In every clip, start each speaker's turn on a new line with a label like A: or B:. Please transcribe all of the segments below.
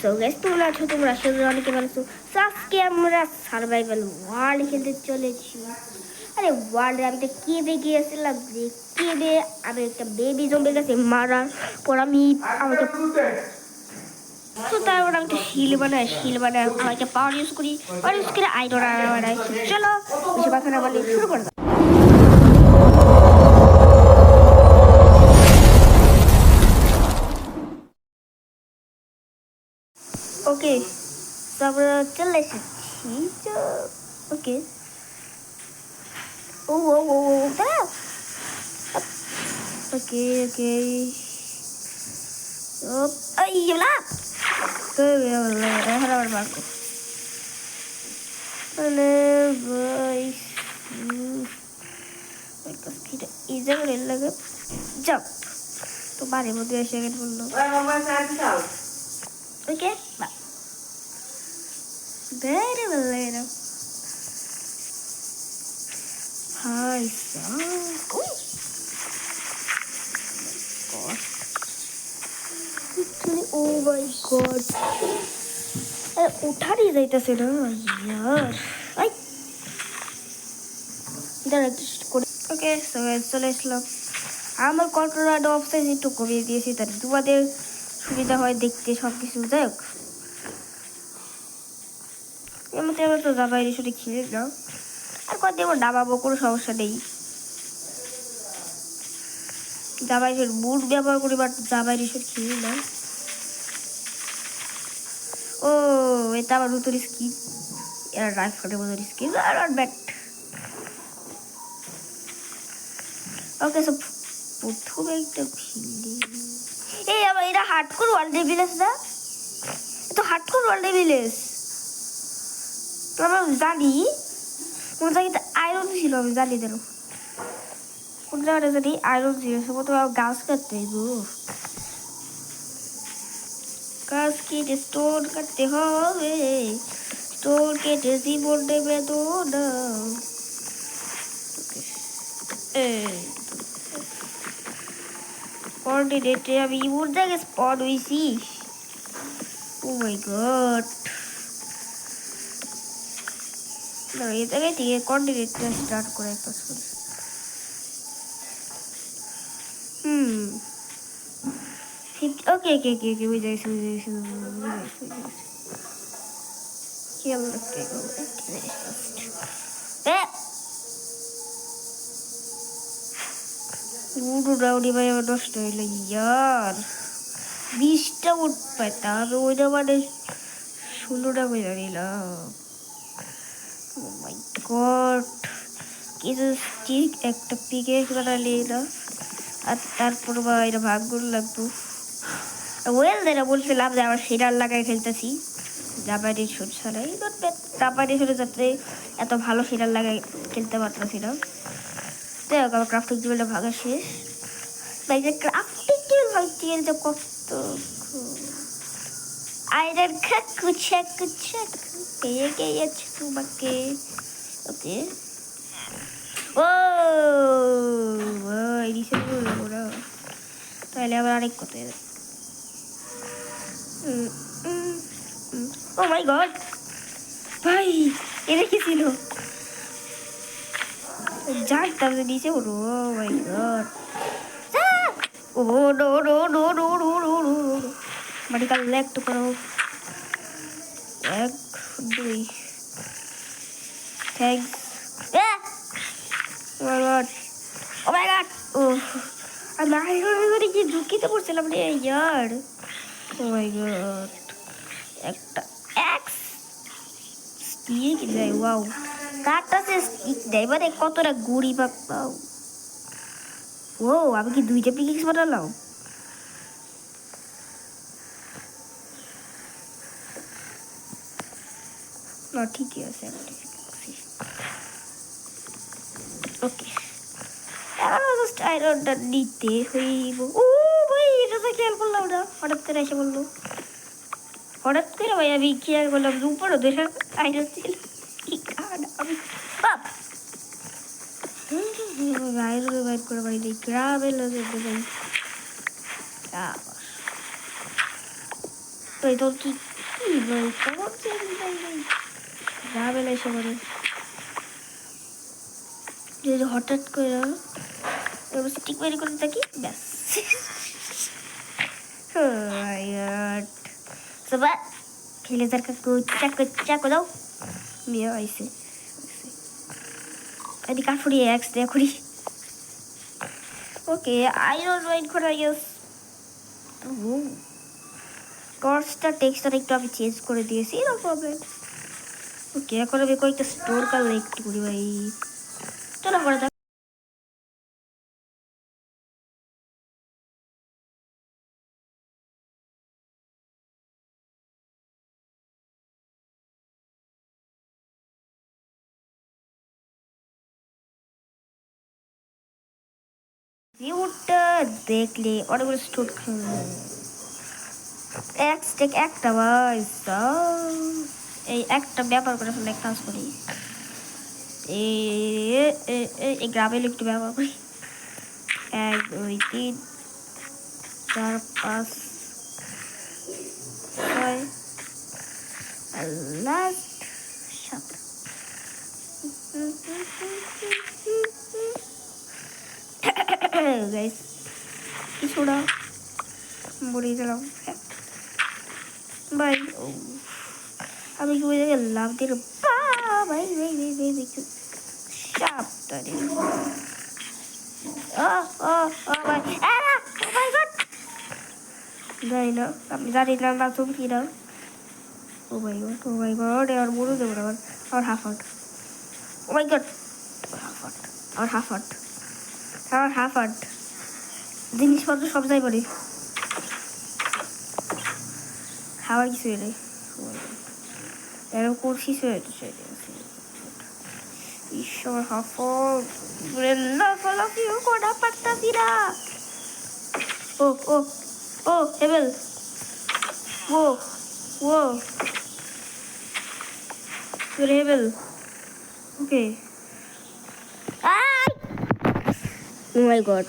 A: So guys তোমরা আছো তোমরা আসলে অনেকে বলছো আজকে আমরা সার্ভাইভাল ওয়ার্ল্ড খেলতে চলেছি। আরে ওয়ার্ল্ডে আমি তো কেঁদে গিয়েছিলাম যে কেঁদে আমি একটা বেবি জম্বির কাছে মারার পর আমি আমাকে তো তারপর আমি একটা শিল বানাই আমাকে পাওয়ার ইউজ করে আইডল বানাই। চলো বেশি কথা না বলে শুরু করে দাও। ওকে তারপরে চলে এসেছি তো ওকে ও ও ও দাঁড়াও ওকে ওকে ay wala wala harap barko wala boys kita iza করে লাগে jump তো বাড়ির মধ্যে এসে গেট বললো ওকে বা very well later hi so oh my god উঠারই যাইতেছে না ইয়ার আই ওকে চলে আসলাম। আমার কন্ট্রোলার অফসাইজ একটু কমিয়ে দিয়েছি তার তোমাদের সুবিধা হয় দেখতে সব কিছু। যাই হোক এমনিতে আমরা তো জাবাই রিসোর্টে খেলে না আর কয়েকদিন আমার নামাবো কোনো সমস্যা নেই। জাবাই রিসোর্ট বুট ব্যবহার করি বাট জাবাই রিসোর্ট খেলি না। ও এটা আমার নতুন স্কিন এরা রাইফেলের মতো স্কিন আর ব্যাট ওকে সব প্রথমে একটা ভিলি এই আমার এটা হার্ডকোর ওয়ার্ল্ডে ভিলেজ না তো হার্ডকোর ওয়ার্ল্ডে ভিলেজ তো আমরা জানি কোন জায়গাতে আয়রন ছিল আমি জানি দেন কোন জায়গাটা জানি আয়রন ছিল সে প্রথমে গাছ কাটতে গো গাছ কেটে স্টোন কাটতে হবে স্টোন কেটে জীবন দেবে তো না কোঅর্ডিনেটে আমি ইমোর জায়গায় স্পট হইছি। ও মাই গড না এই জায়গায় থেকে কোঅর্ডিনেটটা স্টার্ট করে একটা শুরু ওকে ওকে ওকে ওকে বুঝে গেছি খেয়াল রাখতে রাউডি ভাই আমার নষ্ট হইলো ইয়ার 20টা উঠ পাইতাম আমি ওইটা মানে 16টা বেজে নিলাম। ও মাই গড কিছু স্টিক একটা পিকে বানালে না আর তারপর বা এটা ভাগ্য লাগতো ওয়েল যেটা বলছিলাম যে আমার সিরাল লাগাই খেলতেছি জাপানি শুট ছাড়াই জাপানি শুটে যাতে এত ভালো সিরাল লাগাই খেলতে পারতেছিলাম। যাই হোক আমার ক্রাফটিং টেবিলটা ভাগা শেষ ভাই যে ক্রাফটিং টেবিল ভাঙতে গেলে কত আইরন কুচা পেয়ে গিয়েছে তোমাকে ওকে ও এডিশন করলো ওরা তাহলে আবার আরেক কথায় ও মাই গড ভাই এটা কি ছিল জানতাম যে নিচে ওর oh my god oh no no no no no no no medical left করো 1 2 thanks oh my god oh my god oh আমি আইরন কি ঝুঁকিতে পড়ছিলাম রে ইয়ার ও মাই গড একটা এক্স স্টিক দেয় ওয়াও কাটটা সে স্টিক দেয় মানে কতটা গুড়ি পাও ও আমি কি 2টা পিকেক্স বানালাম না ঠিকই আছে ওকে এখন জাস্ট আয়রনটা নিতে হইব। ও ভাই এটা তো খেয়াল করলাম না হঠাৎ করে এসে বললো হঠাৎ করে ভাই আমি খেয়াল করলাম যে উপরে দেখা আয়রন ছিল কি কারণ আমি বাপ আয়রনে বাইর করে বাড়ি নেই গ্রামে লাগে ভাই তোর কি কি ভাই কেমন ভাই ভাই যাবে না এসে করে যদি হঠাৎ করে স্টিক বেরি করে থাকি ব্যাস সবাই খেলে তার কাকু চাকু দাও মেয়ে আইসে এদিকে কাঠুরি এক্স দেয়া করি ওকে আইরন ওয়াইন করা গেস টর্চটা টেক্সটটা একটু আমি চেঞ্জ করে দিয়েছি নো প্রবলেম ওকে এখন আমি কয়েকটা স্টোর করলে একটু করি ভাই চলো করে যাক ভিউটা দেখলে অনেকগুলো স্টোর একটা ভাই এই একটা ব্যবহার করে ফেলে কাজ করি এই গ্রামে একটু ব্যবহার করি 1 2 3 4 5 6 লাস্ট শট গাইস কিছুটা বড়ি দিলাম ভাই আমি কি ওই জায়গায় লাভ দিয়ে ভাই ভাই ভাই ভাই দেখছি সাপটা রে ভাই ভাই গড জানি না আপনি জানি না তুমি কি দাও ও মাই গড আর বড় দেবো আমার half out O my god আমার হাফ আউট জিনিসপত্র সব যাই পড়ে খাবার কিছু এলে এরকম করছিস ঈশ্বর হাফল কটা পারতাছি না ও Hebbel O Hebbel okay O my god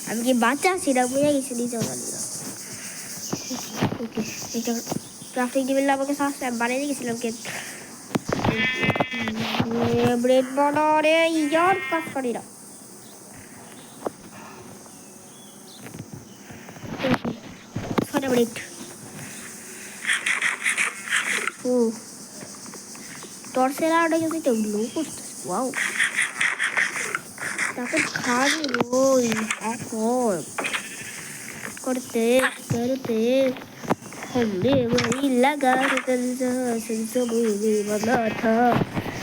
A: আমি কি বাচ্চা আছি না বুঝে গেছি নিজে ওকে এটা ক্রাফটিং টেবিল আমাকে সাবস্ক্রাইব বানিয়ে গেছিলাম কে ব্রেড বানারে ইয়ার কাজ করি না ছটা ব্রেড ও টর্চের আওটা যদি তো গ্লো করতে ওয়াও তাকে খাবি ওই এখন করতে हमने वही लगा बना था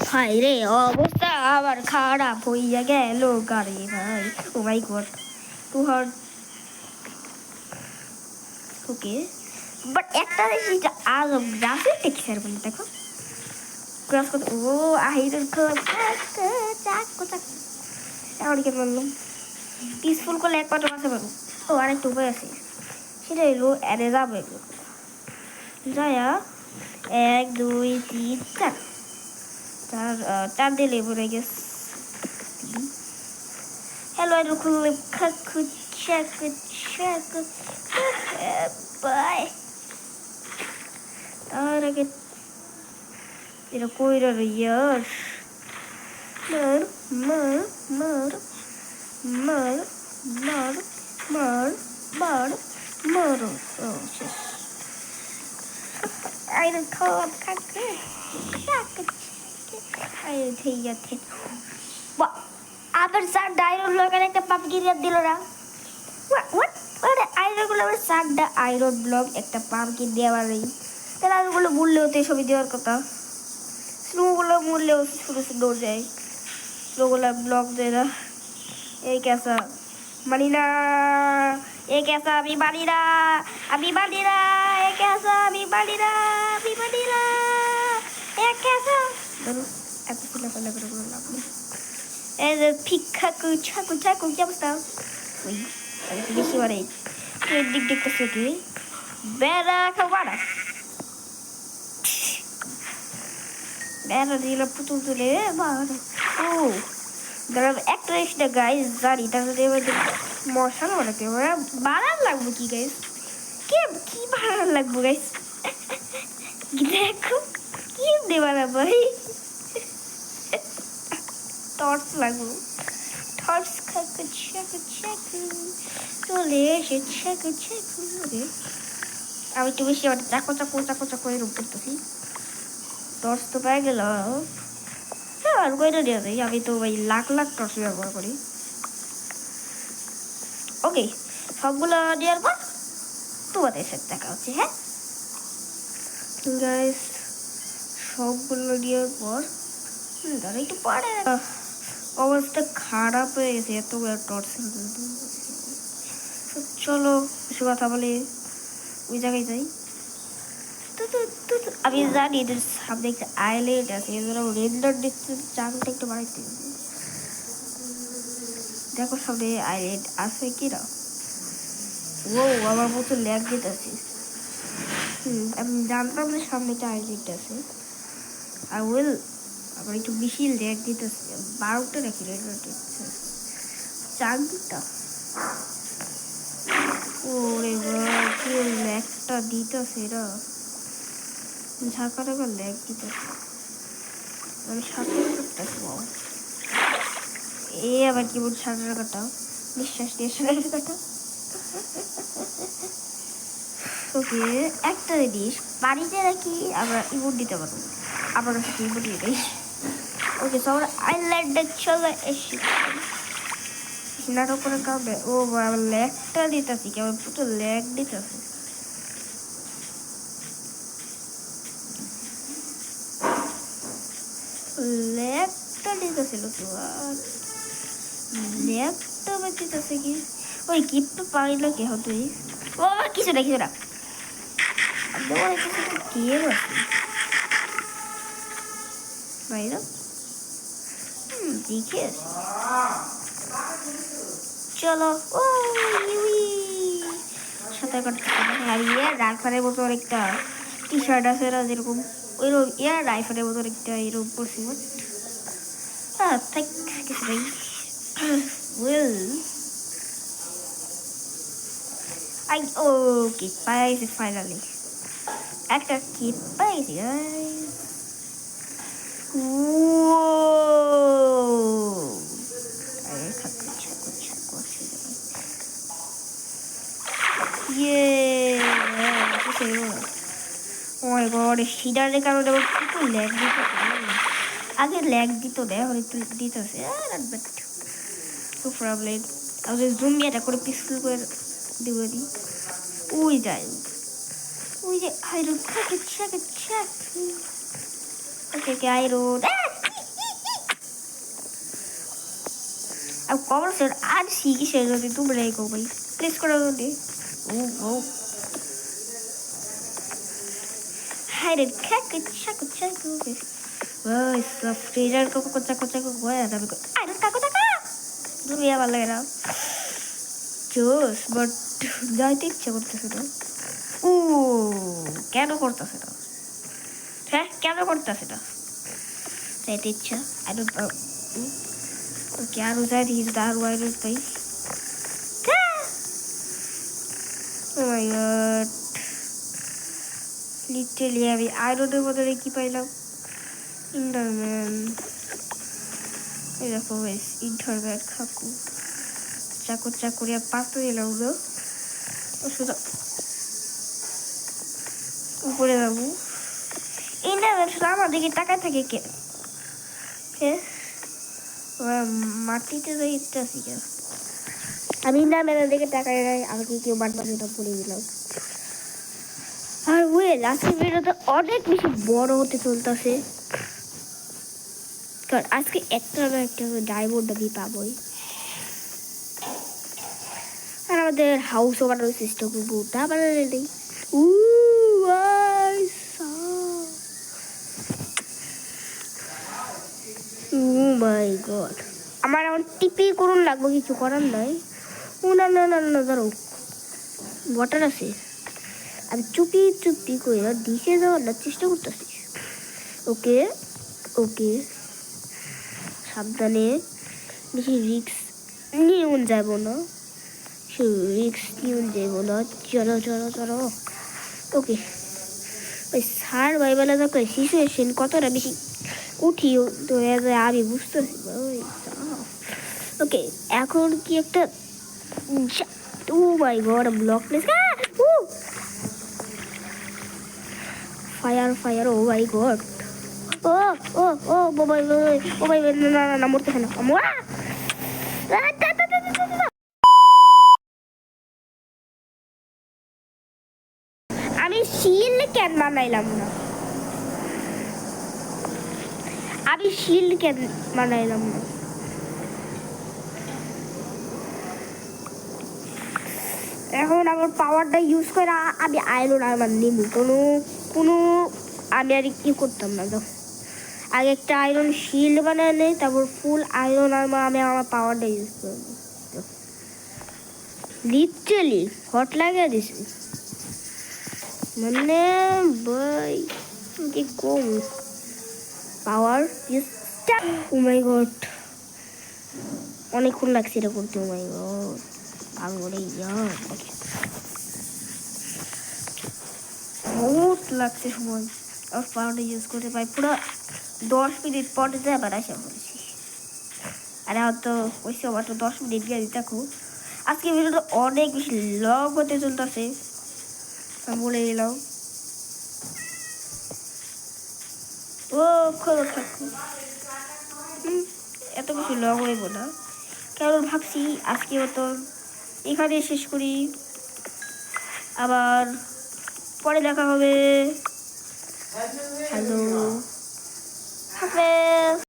A: हाय रे অবস্থা আবার খারাপ হইয়া গেল গাড়ি ভাই oh my god too hard okay but একটা জিনিস আজ গ্রাফিক টেক্সচার বলি দেখো গ্রাফ কত ও আইরন চাক এমন কি বললাম পিসফুল করলে এক পাটা মাসে পাবো ও আরেকটা উপায় আছে সেটা হলো এনে যাবে যায়া 1 2 3 4 দিলে পরে গেছে হ্যালো এরকম check বাই তার আগে এটা কইরা ইয়ার মার ও শেষ আইরন খাওয়া খাচ্ছে আইরন ঠিক আছে আবার স্যার আইরন ব্লকের একটা পাপকি দিল না আইরনগুলো আবার স্যারটা আইরন ব্লক একটা পাপকি দেওয়ার নেই তাহলে আইরনগুলো মূল্যেও তো ছবি দেওয়ার কথা স্নোগুলো মূল্যেও শুরু দৌড় যায় স্নোগুলো ব্লক দেয় না এই कैसा मानी ना ये कैसा अभी बाली ना ये कैसा अभी बाली ना ये कैसा दोनों ऐसे सिला पहले करो लाभ ऐसे फिक्का कुछ क्या बता वही अरे तो किसी बारे ये दिख कैसे की बेरा कवाड़ा बेरा दिला पुतुल तुले बाहर ओ দাঁড়ান একটা এক্সট্রা গাইস জানি তাহলে এবার মশা না কেউ বাড়ান লাগবো কি গাইস কি বাড়ান লাগবো গাইস দেখো কি দেবানা ভাই, টর্চ লাগবো, টর্চ খাকু ছাকু ছাকু চলে এসে ছাকু ছাকু। আমি একটু বেশি আবার চাকো চাকো চাকো চাকো এরকম করতেছি। টর্চ তো পেয়ে গেল, হ্যাঁ আর কয়টা দেওয়া যায়, আমি তো ভাই লাখ লাখ টর্চ ব্যবহার করি। ওকে, সবগুলো দেওয়ার পর তোমাদের সাথে দেখা হচ্ছে। হ্যাঁ গাইস, সবগুলো দেওয়ার পর ধরো একটু পরে অবস্থা খারাপ হয়ে গেছে এত বড় টর্চ। চলো কিছু কথা বলে ওই জায়গায় যাই। আমি জানি এদের সামনে একটা আইল্যান্ড আছে, এদের রেন্ডার ডিসটেন্স চাংটা একটু বাড়াইতে হবে। দেখো সামনে আইল্যান্ড আছে কিনা। ও আমার মতো ল্যাগ দিতেছে। আমি জানতাম যে সামনে একটা আইল্যান্ড আছে। আর ওয়েল আবার একটু বেশি ল্যাগ দিতেছে, 12টা নাকি রেন্ডার ডিসটেন্স চাংটা। ওরে বাবা কি ল্যাগটা দিতেছে এরা, ঝাঁকা টাকা ল্যাগ দিতেছে। আমি সাঁতার কাটতেছি, এ আবার কি বলছি সাঁতার কাটা, নিঃশ্বাস দিয়ে সাঁতার কাটা। ওকে একটা জিনিস বাড়িতে রাখি আমরা ইমোট দিতে পারবো, আমার সাথে ইমোট দিয়ে দিই। ওকে তো আমরা আইল্যান্ডে চলে এসেছি, নাটক করে কামড়ে। ও আবার ল্যাগটা দিতেছি, কেমন পুরো ল্যাগ দিতেছে। ল্যাগটা দিতেছিল তো, আর ল্যাগটা আবার দিতেছে কি, ওই কিপটা পারি না কে হতো। ও আমার কিছু না কিছু না, আমার কিছু একটা গেম আছে বাইরে, দেখে চলো। ও সাঁতার কাটতে আর ইয়ে রাইফারের মতো একটা টি শার্ট আছে এরা যেরকম, ওইরকম ইয়ার রাইফারের মতো একটা এরকম পড়ছি। হ্যাঁ থাক কিছু নেই। ওয়েল আই ওকে পাইছি ফাইনালি, একটা কিট পাইছি। সিডারের কারণে একটু ল্যাগ দিতে, আগে ল্যাগ দিত না, এখন একটু দিতেছে। তো প্রবলেম আমাদের জুম এটা করে পিস্তল করে দিব দি ওই যায়, ওই যে আইরো থাকে থাকে চেক। ওকে কে আইরো अब कवर सर आज सीखी शेयर करती तू बनाई को भाई प्लीज करो दे। ओ ओ हाय रे क्या कुछ ओके वाह इस फ्रीजर को कुछ गोया था बिल्कुल अरे ताको दुनिया वाला है ना जोस बट जाते इच्छा করতেছে না। ও কেন করতেছে না, হ্যাঁ কেন করতেছে না, যাইতে ইচ্ছা আই ডোন্ট নো। तो क्या रोजा धीरदार वायरस भाई। Oh my god, literally আমি আয়রনের বদলে কি পাইলাম, ইন্টারম্যান। এই দেখো গাইস ইন্টারম্যান খাকু চাকরিয়া পাতে দিলাম না, শুধু উপরে যাবো। ইন্টারম্যান শুধু আমার দিকে টাকা থাকে কে, হ্যাঁ মাটিতে যাই ইচ্ছা আছে কেন, আমি না মেরে দেখে টাকায় নাই আমাকে কেউ মাটিটা পড়ে দিলাম। আর ওয়েল আজকের ভিডিওটা অনেক বেশি বড় হতে চলতেছে, কারণ আজকে একটা না একটা ডায়মন্ড আমি পাবোই। আর আমাদের হাউস বানানোর চেষ্টা করবো, ওটা বানালে নেই। মাই গড, আমার এখন টিপি করুন লাগবো, কিছু করার নাই। ও না না না না ধরো ওয়াটার আছে, আমি চুপি করে দিশে যাওয়ার চেষ্টা করতেছি। ওকে ওকে সাবধানে, বেশি রিক্স নিয়ে যাব না, রিক্স নিয়ে যাব না। চলো ওকে ওই সার্ভাইভাল যখন সিচুয়েশন কতটা বেশি উঠি তো আমি বুঝতেছি ওই ওকে এখন কি একটা oh my god block place fire fire oh my god oh oh oh Babai ও ভাই না না না মরতেছে না আমি শিল কেন বানাইলাম না আমি শিল কেন বানাইলাম না এখন আমার পাওয়ারটা ইউজ করে আমি আয়রন আর্মার নিব কোনো কোনো আমি আর কি করতাম না তো আগে একটা আয়রন শিল্ড বানায় নেই তারপর ফুল আয়রন আর্মার আমি আমার পাওয়ারটা ইউজ করব লিটারালি হট লাগিয়ে দিছি মানে ভাই কি কম power use O my god অনেকক্ষণ লাগছে এটা করতে ও মাই গড আঙুলে ইয়ার বহুত লাগছে সময় আর পাউডার ইউজ করতে পাই পুরো 10 মিনিট পরে যায় আবার আসা করেছি আরে হয়তো ওই সময়টা 10 মিনিট গিয়ে দেখো আজকে ভিডিওটা অনেক বেশি লং হতে চলতেছে বলে দিলাম ও এত বেশি লং হইব না কেমন ভাবছি আজকে মতো এখানে শেষ করি আবার পরে দেখা হবে হ্যালো হাফেজ